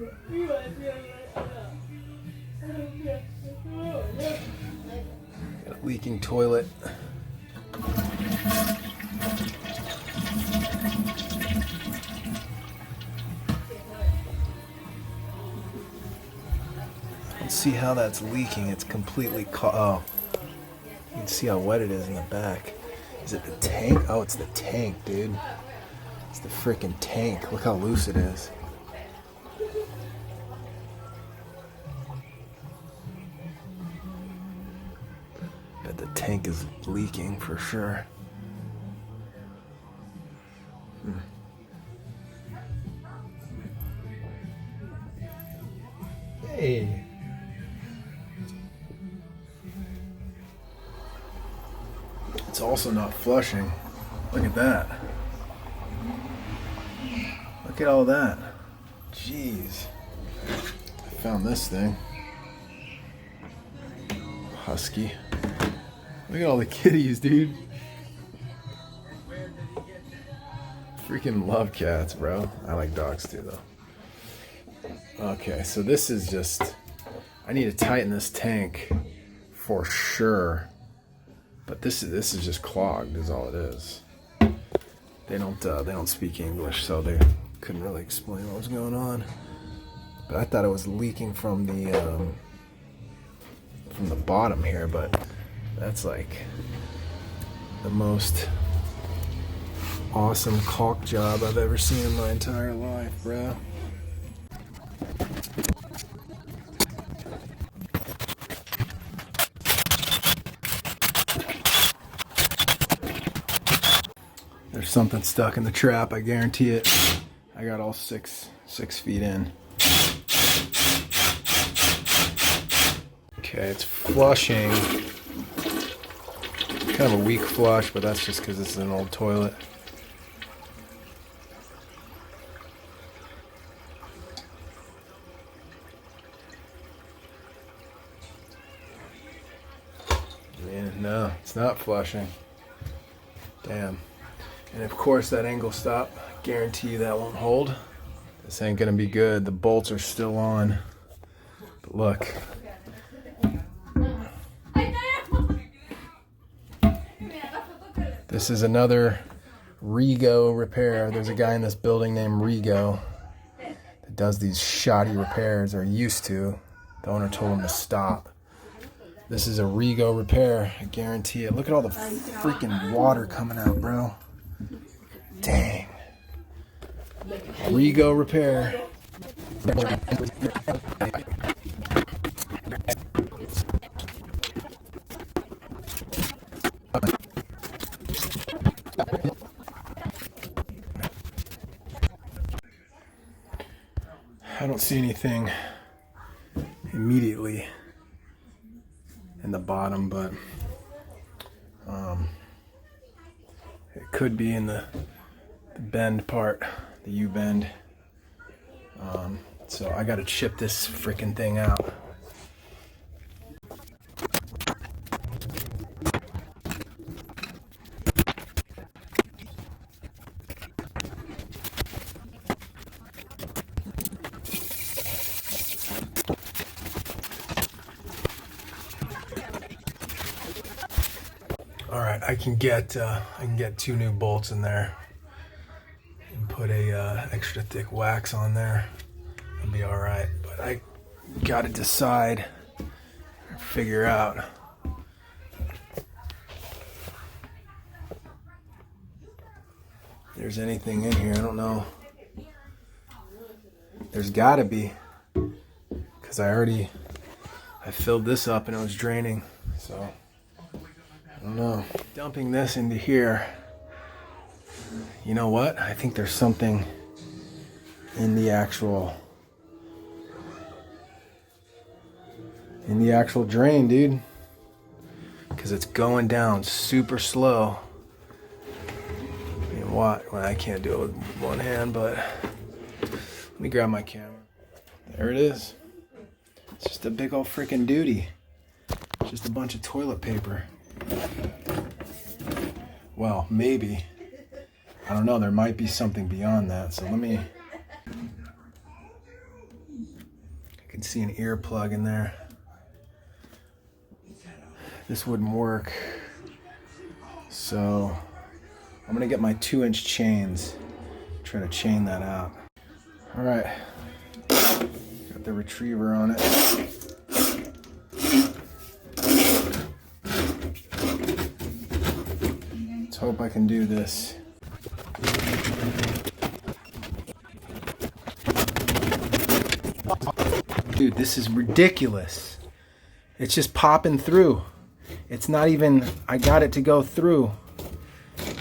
Got a leaking toilet. Let's see how that's leaking. It's completely oh. You can see how wet it is in the back. Is it the tank? Oh, it's the tank, dude. It's the freaking tank. Look how loose it is. Bet the tank is leaking for sure. Hey. It's also not flushing. Look at that. Look at all that. Jeez. I found this thing. Husky. Look at all the kitties, dude. Freaking love cats, bro. I like dogs too, though. Okay, so this is just... I need to tighten this tank for sure. But this is just clogged, is all it is. They don't speak English, so they couldn't really explain what was going on. But I thought it was leaking from the bottom here, but that's like the most awesome caulk job I've ever seen in my entire life, bro. There's something stuck in the trap, I guarantee it. I got all six feet in. Okay, it's flushing. Kind of a weak flush, but that's just because this is an old toilet. Man, no, it's not flushing. Damn. And of course that angle stop, I guarantee you that won't hold. This ain't gonna be good. The bolts are still on. But look. This is another Rigo repair. There's a guy in this building named Rigo that does these shoddy repairs, or used to. The owner told him to stop. This is a Rigo repair, I guarantee it. Look at all the freaking water coming out, bro. Dang. Rigo repair. I don't see anything immediately in the bottom, but it could be in the bend part, the U-bend. So I gotta chip this freaking thing out. All right, I can get 2 new bolts in there and put a extra thick wax on there. It'll be all right. But I got to decide, figure out. If there's anything in here, I don't know. There's got to be, because I filled this up and it was draining, so. I don't know. Dumping this into here. You know what? I think there's something in the actual drain, dude. Because it's going down super slow. I mean, what? Well, I can't do it with one hand, but let me grab my camera. There it is. It's just a big old freaking duty. Just a bunch of toilet paper. Well, maybe. I don't know. There might be something beyond that. So let me can see an earplug in there. This wouldn't work. So I'm gonna get my 2-inch chains, try to chain that out. All right, got the retriever on it. Let's hope I can do this. Dude, this is ridiculous. It's just popping through. It's not even, I got it to go through,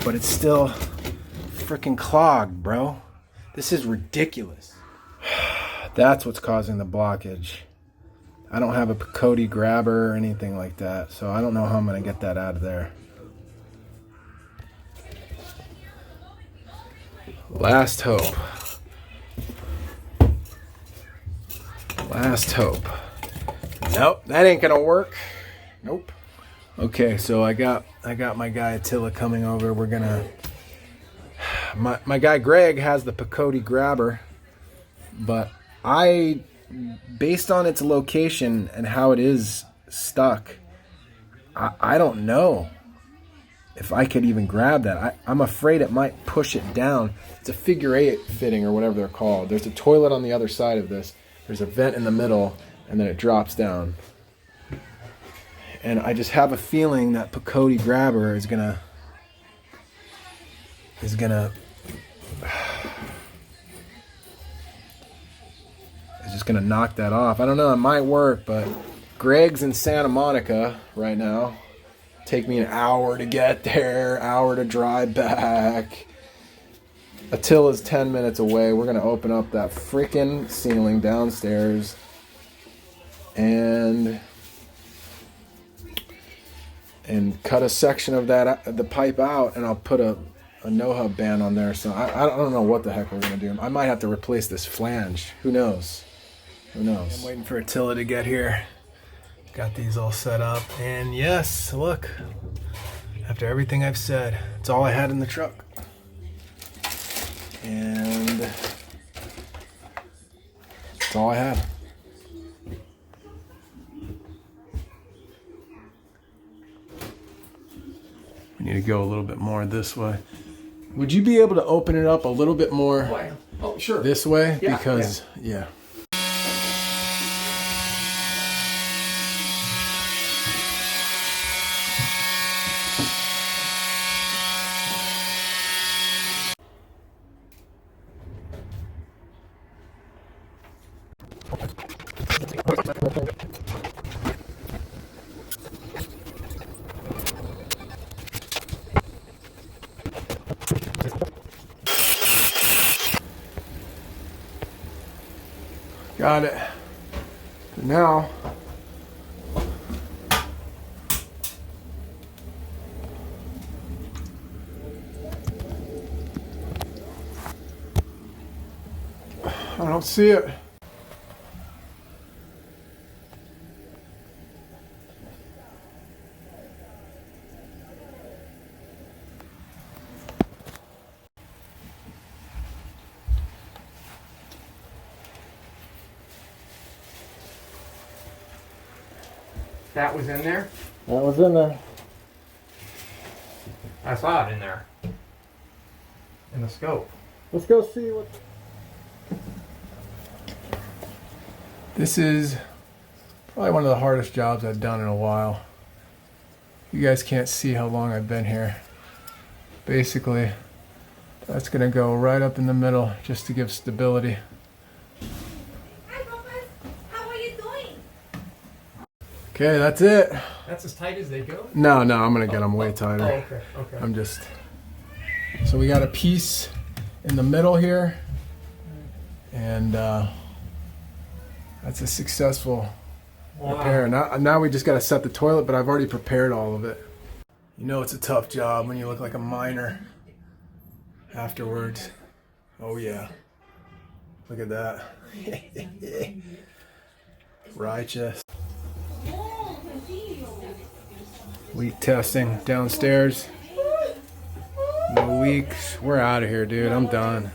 but it's still freaking clogged, bro. This is ridiculous. That's what's causing the blockage. I don't have a Picote grabber or anything like that, so I don't know how I'm gonna get that out of there. Last hope. Last hope. Nope, that ain't gonna work. Nope. Okay, so I got my guy Attila coming over. We're gonna. My guy Greg has the Picote grabber, but based on its location and how it is stuck, I don't know if I could even grab that. I'm afraid it might push it down. It's a figure 8 fitting or whatever they're called. There's a toilet on the other side of this. There's a vent in the middle, and then it drops down. And I just have a feeling that Picote grabber is just gonna knock that off. I don't know, it might work, but Greg's in Santa Monica right now. Take me an hour to get there, hour to drive back. Attila's 10 minutes away. We're gonna open up that freaking ceiling downstairs and cut a section of the pipe out, and I'll put a no-hub band on there. So I don't know what the heck we're gonna do. I might have to replace this flange. Who knows? Who knows? I'm waiting for Attila to get here. Got these all set up, and yes, look. After everything I've said, it's all I had in the truck. And that's all I had. We need to go a little bit more this way. Would you be able to open it up a little bit more sure. this way? Yeah, because, yeah. Got it. Now, I don't see it. That was in there? That was in there. I saw it in there. In the scope. Let's go see what... This is probably one of the hardest jobs I've done in a while. You guys can't see how long I've been here. Basically, that's gonna go right up in the middle just to give stability. Hi, Papas. How are you doing? Okay, that's it. That's as tight as they go? No, I'm gonna get them way tighter. Okay. I'm just... So we got a piece in the middle here, and that's a successful repair. Now we just got to set the toilet, but I've already prepared all of it. You know it's a tough job when you look like a miner afterwards. Oh yeah. Look at that. Righteous. Leak testing downstairs. No leaks. We're out of here, dude. I'm done.